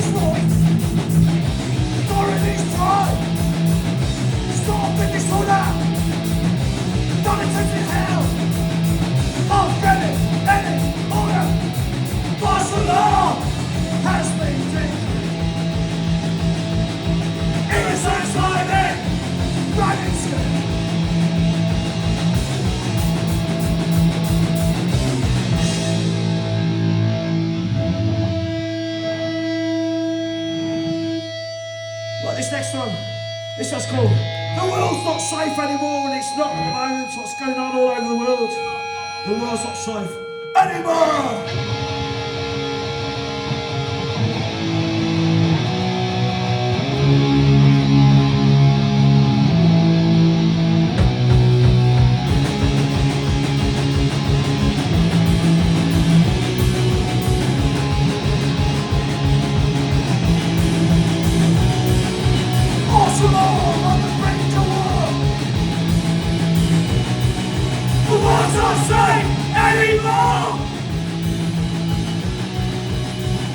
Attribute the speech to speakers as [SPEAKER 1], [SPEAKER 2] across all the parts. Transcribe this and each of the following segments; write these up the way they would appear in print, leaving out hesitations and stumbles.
[SPEAKER 1] destroyed. Authorities try. Stop the disorder. Politics in hell. I'll get it. Any order. Martial law has been decreed. Innocence hiding. Running scared. Like this next one, this one's called The World's Not Safe Anymore, and it's not at the moment. What's going on all over the world? The world's not safe anymore! What's not safe anymore?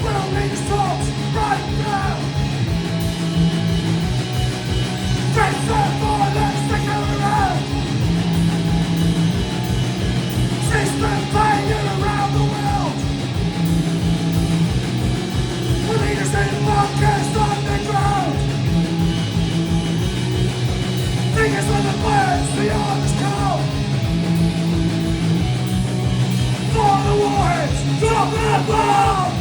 [SPEAKER 1] We'll need stops right now. Threats of violence that go around. System failure around the world. The leaders in bunkers underground. Fingers on the birds, the arms count. For the warheads, drop the bomb!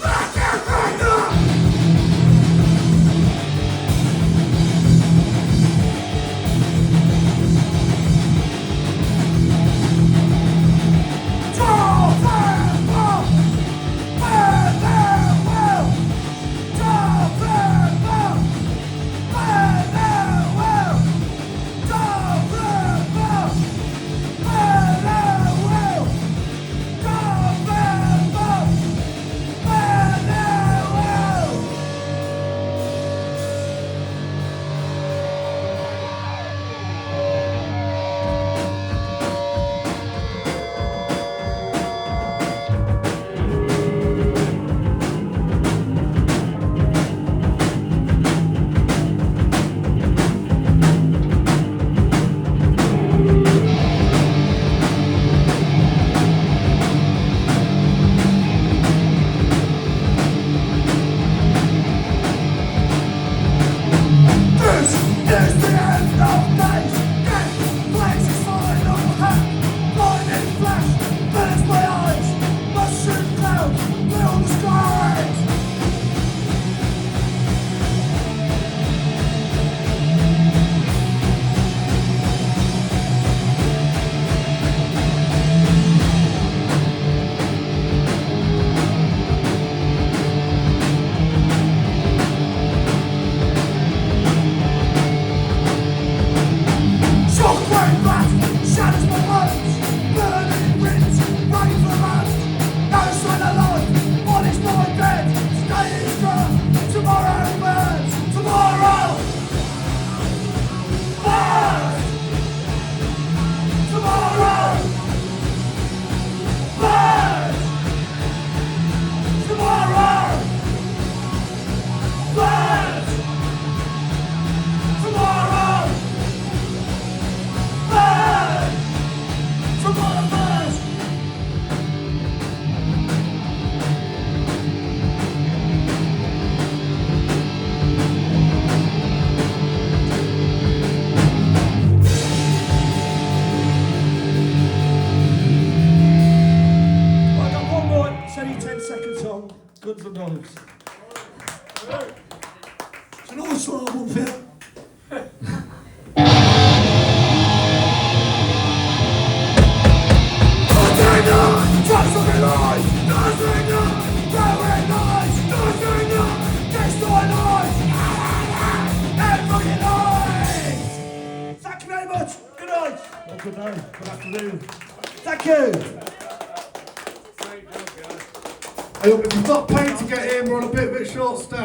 [SPEAKER 1] Back and right up! Drop the bomb! Burn their will! Drop the bomb! Burn their will! Drop the bomb! Burn their will! Drop the bomb! Burn their will! This is the end of days. Death blazes final hand. Blinding flash burns my eyes. Mushroom clouds fill the skies. Shockwave blast shatters my bones. Burning winds rain for land. No sign of life. What is my bed? Today is done. Tomorrow burns. Tomorrow burns. Tomorrow burns. Tomorrow burns. Tomorrow burns. Tomorrow burns. I got one more. It's only 10-second song. Guns and Olives. It's an awesome album, Phil. Trust of your life, nothing else, going nice, nothing else, destroy life, every night. Thank you very much. Good night. Well, good night. Good afternoon. Thank you.
[SPEAKER 2] If you've not paid to get in, we're on a bit short staff.